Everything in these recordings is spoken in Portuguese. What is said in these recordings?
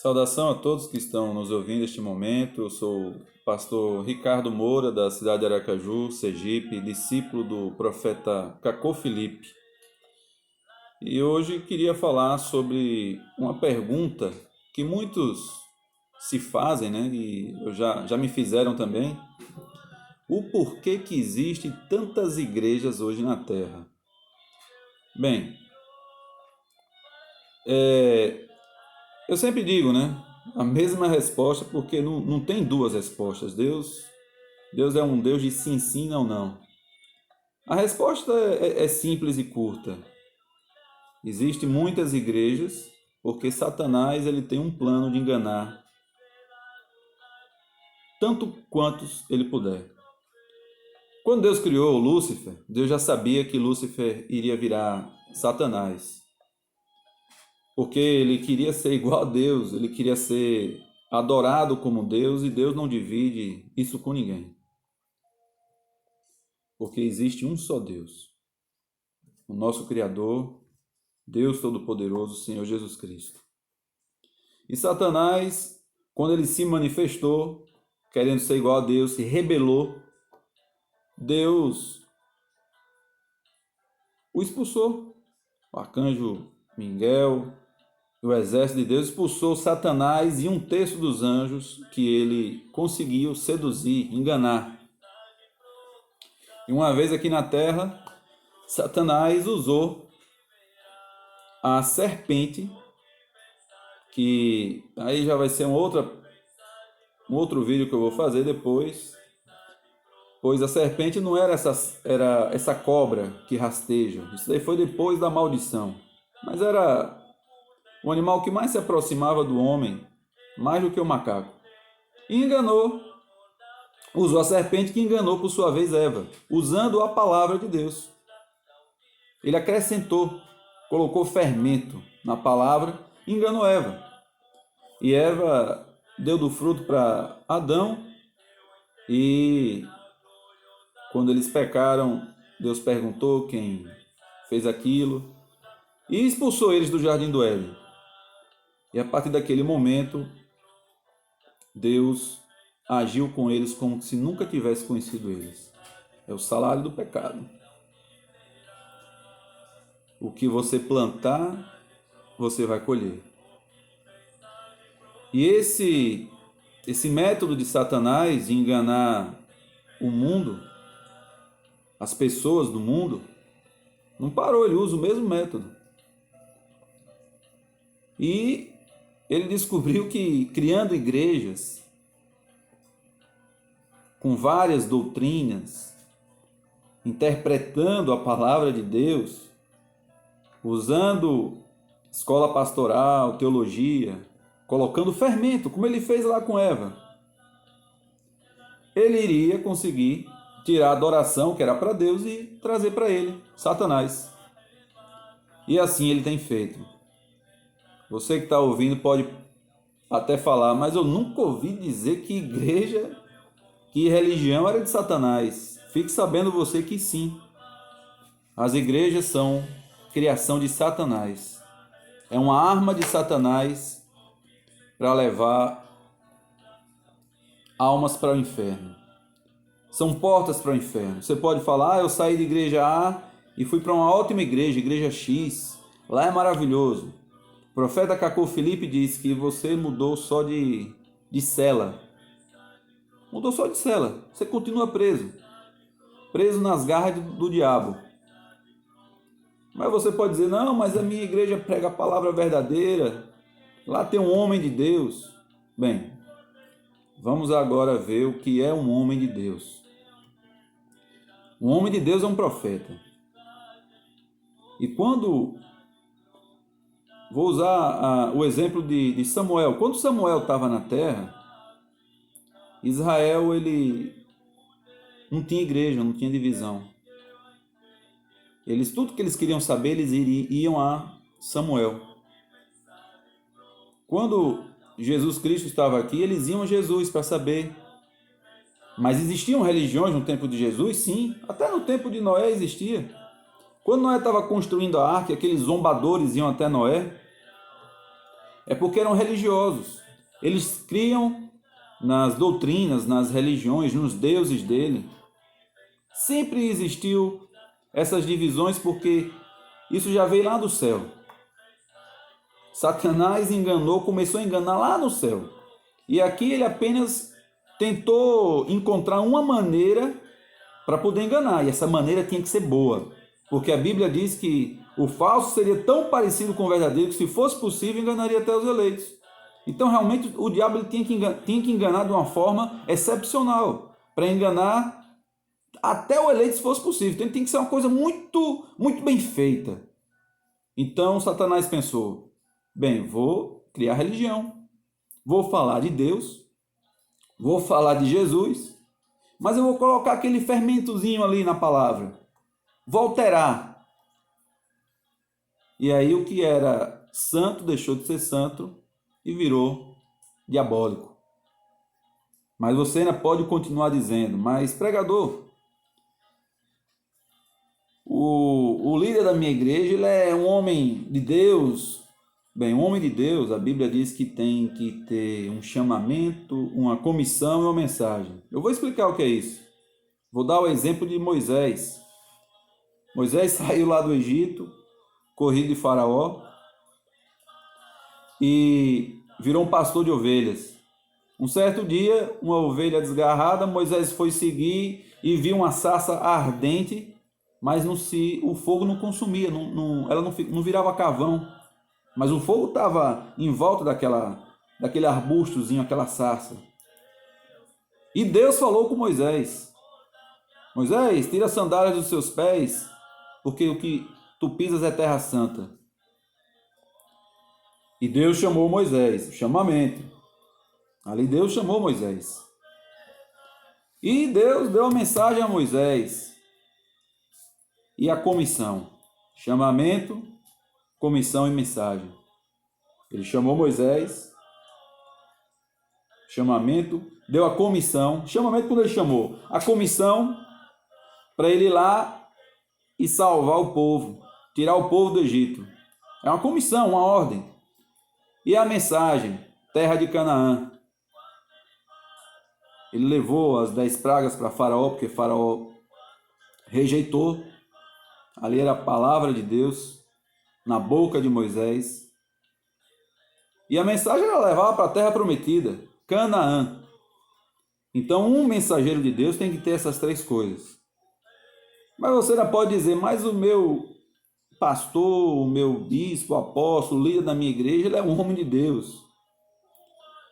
Saudação a todos que estão nos ouvindo neste momento. Eu sou o pastor Ricardo Moura, da cidade de Aracaju, Sergipe, discípulo do profeta Cacô Filipe. E hoje queria falar sobre uma pergunta que muitos se fazem, né? E já me fizeram também. O porquê que existem tantas igrejas hoje na Terra? Bem, eu sempre digo, né? A mesma resposta, porque não tem duas respostas. Deus é um Deus de sim, sim, não, não. A resposta é simples e curta. Existem muitas igrejas porque Satanás ele tem um plano de enganar tanto quantos ele puder. Quando Deus criou Lúcifer, Deus já sabia que Lúcifer iria virar Satanás. Porque ele queria ser igual a Deus, ele queria ser adorado como Deus, e Deus não divide isso com ninguém. Porque existe um só Deus, o nosso Criador, Deus Todo-Poderoso, Senhor Jesus Cristo. E Satanás, quando ele se manifestou, querendo ser igual a Deus, se rebelou, Deus o expulsou. O arcanjo Miguel, o exército de Deus expulsou Satanás e um terço dos anjos que ele conseguiu seduzir, enganar. E uma vez aqui na terra, Satanás usou a serpente, que aí já vai ser um outro vídeo que eu vou fazer depois, pois a serpente não era essa cobra que rasteja, isso daí foi depois da maldição, mas era o animal que mais se aproximava do homem, mais do que o macaco. E enganou, usou a serpente que enganou por sua vez Eva, usando a palavra de Deus. Ele acrescentou, colocou fermento na palavra e enganou Eva. E Eva deu do fruto para Adão, e quando eles pecaram, Deus perguntou quem fez aquilo e expulsou eles do jardim do Éden. E a partir daquele momento, Deus agiu com eles como se nunca tivesse conhecido eles. É o salário do pecado. O que você plantar, você vai colher. E esse método de Satanás de enganar o mundo, as pessoas do mundo, não parou, ele usa o mesmo método. E ele descobriu que criando igrejas com várias doutrinas, interpretando a palavra de Deus, usando escola pastoral, teologia, colocando fermento, como ele fez lá com Eva, ele iria conseguir tirar a adoração que era para Deus e trazer para ele, Satanás. E assim ele tem feito. Você que está ouvindo pode até falar, mas eu nunca ouvi dizer que igreja, que religião era de Satanás. Fique sabendo você que sim. As igrejas são criação de Satanás. É uma arma de Satanás para levar almas para o inferno. São portas para o inferno. Você pode falar, eu saí de igreja A e fui para uma ótima igreja, igreja X. Lá é maravilhoso. O profeta Cacô Filipe diz que você mudou só de cela. Mudou só de cela. Você continua preso. Preso nas garras do diabo. Mas você pode dizer, não, mas a minha igreja prega a palavra verdadeira. Lá tem um homem de Deus. Bem, vamos agora ver o que é um homem de Deus. Um homem de Deus é um profeta. E quando... Vou usar o exemplo de Samuel. Quando Samuel estava na terra, Israel ele não tinha igreja, não tinha divisão. Tudo que eles queriam saber, eles iam a Samuel. Quando Jesus Cristo estava aqui, eles iam a Jesus para saber. Mas existiam religiões no tempo de Jesus? Sim, até no tempo de Noé existia. Quando Noé estava construindo a arca, aqueles zombadores iam até Noé. É porque eram religiosos. Eles criam nas doutrinas, nas religiões, nos deuses dele. Sempre existiu essas divisões porque isso já veio lá do céu. Satanás enganou, começou a enganar lá no céu. E aqui ele apenas tentou encontrar uma maneira para poder enganar. E essa maneira tinha que ser boa. Porque a Bíblia diz que o falso seria tão parecido com o verdadeiro que, se fosse possível, enganaria até os eleitos. Então, realmente, o diabo ele tinha que enganar de uma forma excepcional. Para enganar até o eleito, se fosse possível. Então, tem que ser uma coisa muito, muito bem feita. Então, Satanás pensou, bem, vou criar religião. Vou falar de Deus. Vou falar de Jesus. Mas eu vou colocar aquele fermentozinho ali na palavra. Vou alterar. E aí o que era santo deixou de ser santo e virou diabólico. Mas você ainda pode continuar dizendo, mas pregador, o líder da minha igreja, ele é um homem de Deus. Bem, um homem de Deus, a Bíblia diz que tem que ter um chamamento, uma comissão e uma mensagem. Eu vou explicar o que é isso. Vou dar o exemplo de Moisés. Moisés saiu lá do Egito, corrido de Faraó, e virou um pastor de ovelhas. Um certo dia, uma ovelha desgarrada, Moisés foi seguir e viu uma sarça ardente, mas o fogo não consumia, ela não virava carvão. Mas o fogo estava em volta daquele arbustozinho, aquela sarça. E Deus falou com Moisés. Moisés, tira as sandálias dos seus pés, porque o que tu pisas é terra santa. E Deus chamou Moisés, chamamento. Ali Deus chamou Moisés. E Deus deu a mensagem a Moisés. E a comissão. Chamamento, comissão e mensagem. Ele chamou Moisés. Chamamento, deu a comissão. Chamamento quando ele chamou. A comissão para ele ir lá e salvar o povo, tirar o povo do Egito. É uma comissão, uma ordem. E a mensagem, terra de Canaã. Ele levou as 10 pragas para Faraó, porque Faraó rejeitou. Ali era a palavra de Deus na boca de Moisés. E a mensagem era levar para a terra prometida, Canaã. Então, um mensageiro de Deus tem que ter essas 3 coisas. Mas você não pode dizer, mas o meu pastor, o meu bispo, o apóstolo, o líder da minha igreja, ele é um homem de Deus.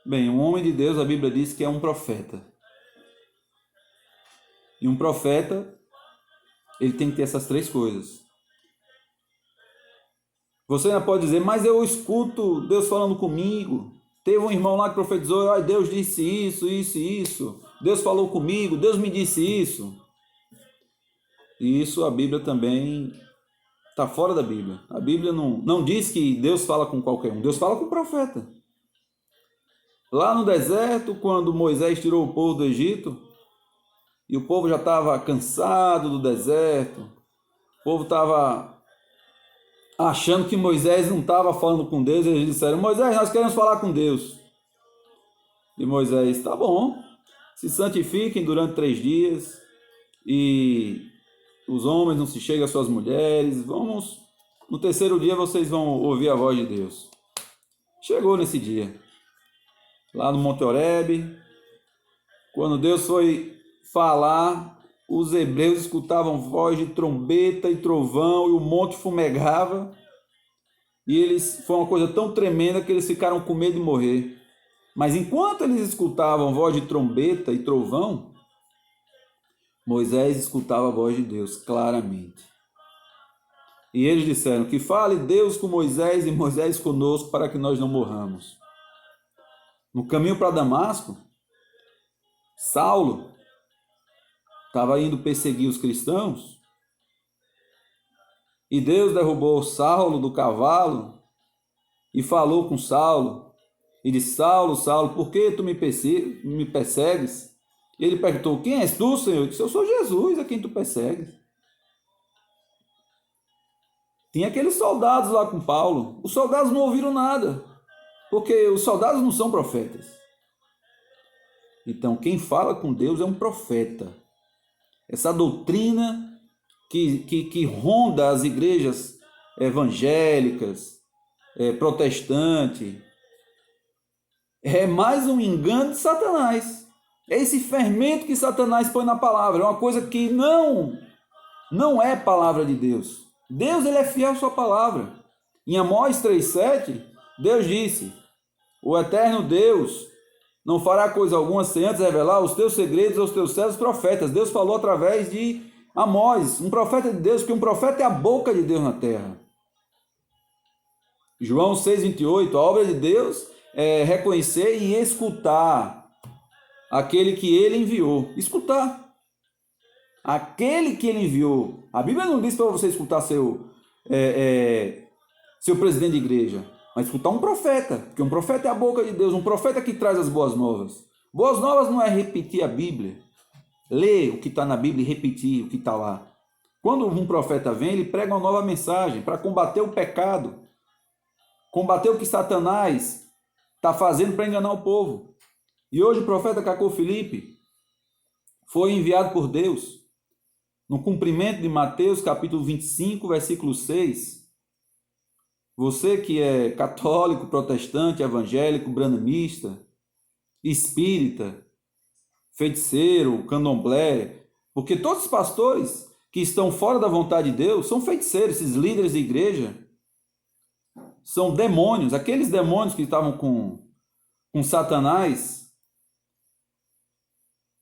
Bem, um homem de Deus, a Bíblia diz que é um profeta. E um profeta, ele tem que ter essas 3 coisas. Você ainda pode dizer, mas eu escuto Deus falando comigo. Teve um irmão lá que profetizou, Deus disse isso, isso e isso. Deus falou comigo, Deus me disse isso. E isso a Bíblia também está fora da Bíblia. A Bíblia não diz que Deus fala com qualquer um. Deus fala com o profeta. Lá no deserto, quando Moisés tirou o povo do Egito, e o povo já estava cansado do deserto, o povo estava achando que Moisés não estava falando com Deus, e eles disseram, Moisés, nós queremos falar com Deus. E Moisés, tá bom, se santifiquem durante 3 dias, e os homens não se chegam às suas mulheres, no 3º dia vocês vão ouvir a voz de Deus. Chegou nesse dia, lá no Monte Horebe, quando Deus foi falar, os hebreus escutavam voz de trombeta e trovão, e o monte fumegava, e foi uma coisa tão tremenda que eles ficaram com medo de morrer. Mas enquanto eles escutavam voz de trombeta e trovão, Moisés escutava a voz de Deus claramente. E eles disseram, que fale Deus com Moisés e Moisés conosco, para que nós não morramos. No caminho para Damasco, Saulo estava indo perseguir os cristãos, e Deus derrubou Saulo do cavalo e falou com Saulo, e disse, Saulo, Saulo, por que tu me persegues? E ele perguntou, quem és tu, Senhor? Ele disse, eu sou Jesus, a quem tu persegues. Tinha aqueles soldados lá com Paulo. Os soldados não ouviram nada, Porque os soldados não são profetas. Então, quem fala com Deus é um profeta. Essa doutrina que ronda as igrejas evangélicas, protestantes, é mais um engano de Satanás. É esse fermento que Satanás põe na palavra. É uma coisa que não é palavra de Deus. Deus, ele é fiel à sua palavra. Em Amós 3,7, Deus disse: o eterno Deus não fará coisa alguma sem antes revelar os teus segredos aos teus servos profetas. Deus falou através de Amós, um profeta de Deus, porque um profeta é a boca de Deus na terra. João 6,28, a obra de Deus é reconhecer e escutar aquele que ele enviou. Escutar. Aquele que ele enviou. A Bíblia não diz para você escutar seu presidente de igreja, mas escutar um profeta, porque um profeta é a boca de Deus, um profeta que traz as boas novas. Boas novas não é repetir a Bíblia, ler o que está na Bíblia e repetir o que está lá. Quando um profeta vem, ele prega uma nova mensagem para combater o pecado, combater o que Satanás está fazendo para enganar o povo. E hoje o profeta Cacô Felipe foi enviado por Deus, no cumprimento de Mateus capítulo 25, versículo 6, você que é católico, protestante, evangélico, branamista, espírita, feiticeiro, candomblé, porque todos os pastores que estão fora da vontade de Deus são feiticeiros, esses líderes de igreja são demônios, aqueles demônios que estavam com Satanás,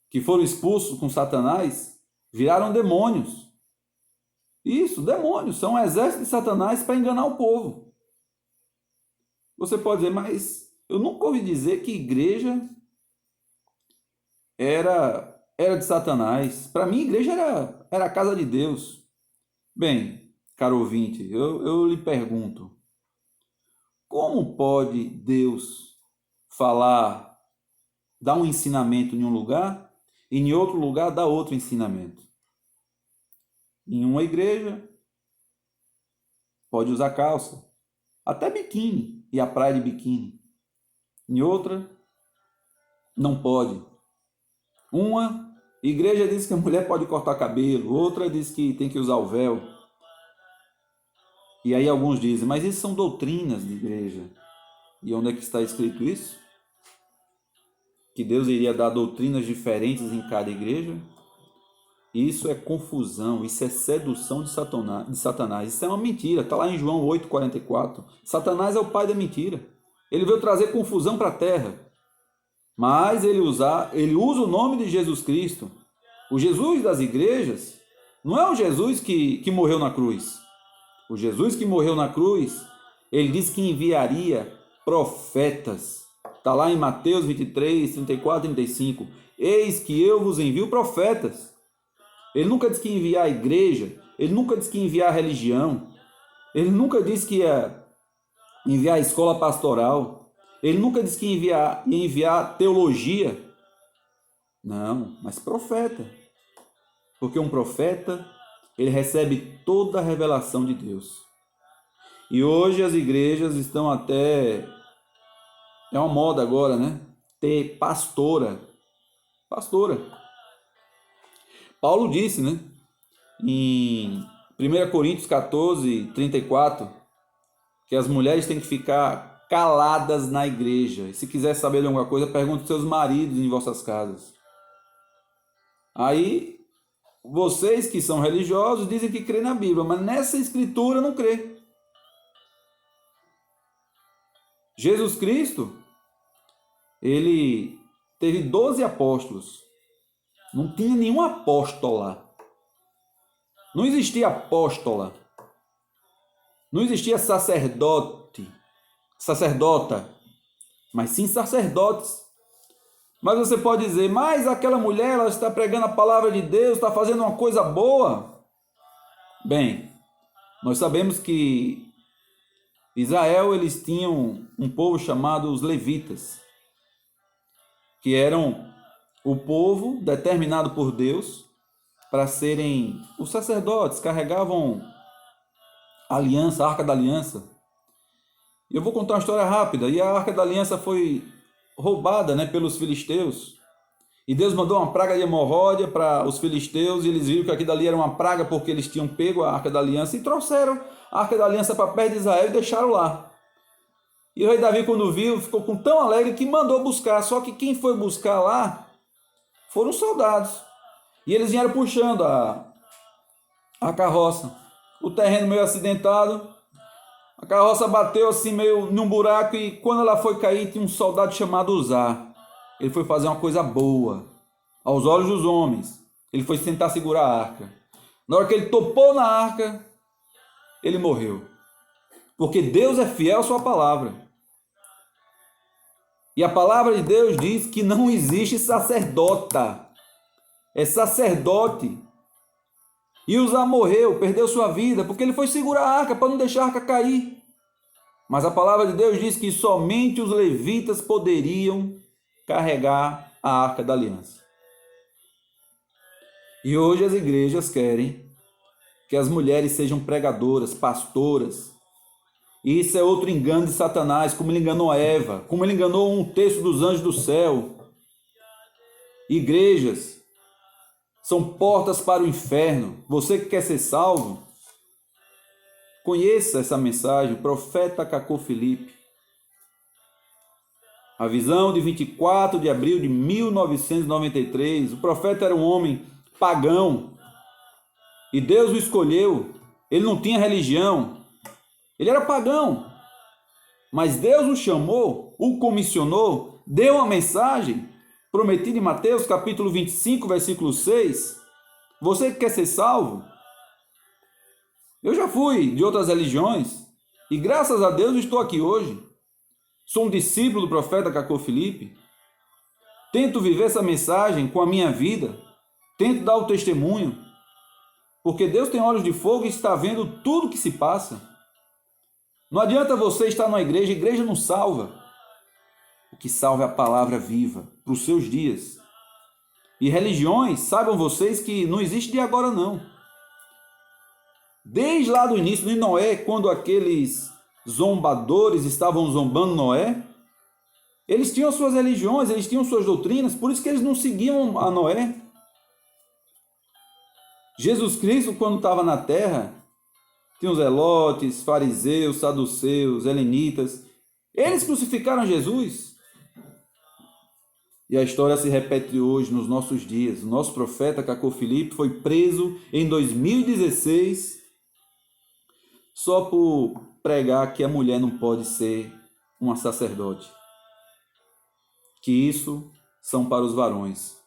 que foram expulsos com Satanás, viraram demônios. Isso, demônios, são um exército de Satanás para enganar o povo. Você pode dizer, mas eu nunca ouvi dizer que igreja era de Satanás. Para mim, igreja era a casa de Deus. Bem, caro ouvinte, eu lhe pergunto, como pode Deus falar, dar um ensinamento em um lugar e em outro lugar dar outro ensinamento? Em uma igreja, pode usar calça, até biquíni, e a praia de biquíni. Em outra, não pode. Uma igreja diz que a mulher pode cortar cabelo, outra diz que tem que usar o véu. E aí alguns dizem, mas isso são doutrinas de igreja. E onde é que está escrito isso? Que Deus iria dar doutrinas diferentes em cada igreja? Isso é confusão, isso é sedução de Satanás. Isso é uma mentira, está lá em João 8,44. Satanás é o pai da mentira. Ele veio trazer confusão para a terra. Mas ele usa o nome de Jesus Cristo. O Jesus das igrejas não é o Jesus que morreu na cruz. O Jesus que morreu na cruz, ele disse que enviaria profetas. Está lá em Mateus 23, 34 e 35. Eis que eu vos envio profetas. Ele nunca disse que ia enviar a igreja, ele nunca disse que ia enviar a religião, ele nunca disse que ia enviar a escola pastoral, ele nunca disse que ia enviar teologia. Não, mas profeta. Porque um profeta, ele recebe toda a revelação de Deus. E hoje as igrejas estão até... É uma moda agora, né? Ter pastora. Pastora. Paulo disse, né? Em 1 Coríntios 14, 34, que as mulheres têm que ficar caladas na igreja. E se quiser saber de alguma coisa, pergunte aos seus maridos em vossas casas. Aí, vocês que são religiosos dizem que crê na Bíblia, mas nessa escritura não crê. Jesus Cristo, ele teve 12 apóstolos. Não tinha nenhum apóstola. Não existia apóstola. Não existia sacerdota, mas sim sacerdotes. Mas você pode dizer, mas aquela mulher, ela está pregando a palavra de Deus, está fazendo uma coisa boa. Bem, nós sabemos que Israel, eles tinham um povo chamado os levitas, que eram o povo determinado por Deus para serem os sacerdotes, carregavam a aliança, a arca da aliança. E eu vou contar uma história rápida. E a Arca da Aliança foi roubada, né, pelos filisteus. E Deus mandou uma praga de hemorróida para os filisteus, e eles viram que aquilo dali era uma praga porque eles tinham pego a Arca da Aliança e trouxeram a Arca da Aliança para perto de Israel e deixaram lá. E o rei Davi, quando viu, ficou com tão alegre que mandou buscar. Só que quem foi buscar lá foram os soldados. E eles vieram puxando a carroça. O terreno meio acidentado. A carroça bateu assim meio num buraco, e quando ela foi cair, tinha um soldado chamado Uzá. Ele foi fazer uma coisa boa aos olhos dos homens. Ele foi tentar segurar a arca. Na hora que ele topou na arca, ele morreu. Porque Deus é fiel à sua palavra. E a palavra de Deus diz que não existe sacerdota. É sacerdote. E Uzá morreu, perdeu sua vida, porque ele foi segurar a arca para não deixar a arca cair. Mas a palavra de Deus diz que somente os levitas poderiam carregar a Arca da Aliança. E hoje as igrejas querem que as mulheres sejam pregadoras, pastoras. E isso é outro engano de Satanás, como ele enganou a Eva, como ele enganou um terço dos anjos do céu. Igrejas são portas para o inferno. Você que quer ser salvo, conheça essa mensagem, profeta Cacô Filipe. A visão de 24 de abril de 1993. O profeta era um homem pagão. E Deus o escolheu. Ele não tinha religião. Ele era pagão. Mas Deus o chamou, o comissionou, deu uma mensagem prometida em Mateus capítulo 25, versículo 6. Você que quer ser salvo? Eu já fui de outras religiões. E graças a Deus estou aqui hoje. Sou um discípulo do profeta Cacô Filipe. Tento viver essa mensagem com a minha vida. Tento dar o testemunho. Porque Deus tem olhos de fogo e está vendo tudo que se passa. Não adianta você estar numa igreja, a igreja não salva. O que salva é a palavra viva para os seus dias. E religiões, saibam vocês que não existe de agora não. Desde lá do início de Noé, quando aqueles zombadores estavam zombando Noé, eles tinham suas religiões, eles tinham suas doutrinas, por isso que eles não seguiam a Noé. Jesus Cristo, quando estava na terra, tinha os zelotes, fariseus, saduceus, helenitas. Eles crucificaram Jesus. E a história se repete hoje, nos nossos dias. O nosso profeta Cacô Filipe foi preso em 2016 só por pregar que a mulher não pode ser uma sacerdote. Que isso são para os varões.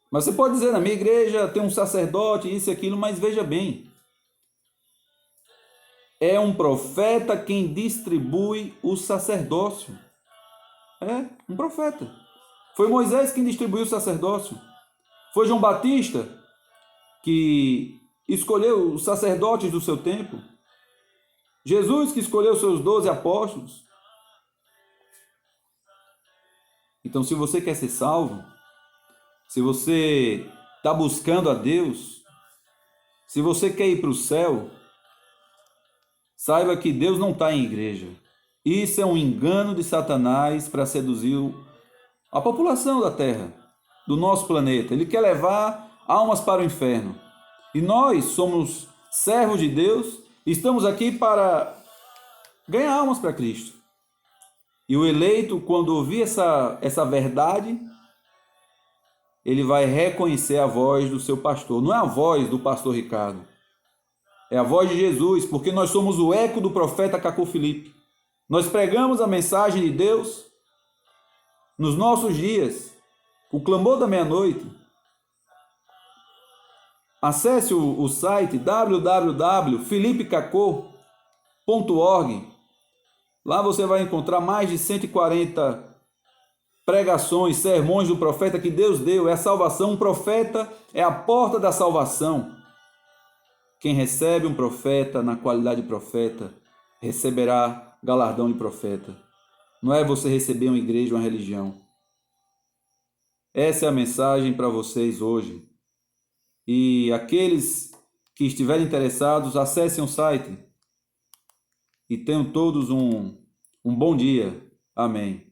Mas você pode dizer, na minha igreja tem um sacerdote, isso e aquilo, mas veja bem. É um profeta quem distribui o sacerdócio. É, um profeta. Foi Moisés quem distribuiu o sacerdócio. Foi João Batista que escolheu os sacerdotes do seu tempo. Jesus que escolheu os seus 12 apóstolos. Então, se você quer ser salvo, se você está buscando a Deus, se você quer ir para o céu, saiba que Deus não está em igreja. Isso é um engano de Satanás para seduzir a população da Terra, do nosso planeta. Ele quer levar almas para o inferno. E nós somos servos de Deus, estamos aqui para ganhar almas para Cristo. E o eleito, quando ouvir essa verdade, ele vai reconhecer a voz do seu pastor. Não é a voz do pastor Ricardo. É a voz de Jesus, porque nós somos o eco do profeta Cacô Filipe. Nós pregamos a mensagem de Deus nos nossos dias, o clamor da meia-noite. Acesse o site www.filipecacô.org. Lá você vai encontrar mais de 140 pregações, sermões do profeta que Deus deu. É a salvação. Um profeta é a porta da salvação. Quem recebe um profeta na qualidade de profeta, receberá galardão de profeta. Não é você receber uma igreja, uma religião. Essa é a mensagem para vocês hoje. E aqueles que estiverem interessados, acessem o site e tenham todos um bom dia. Amém.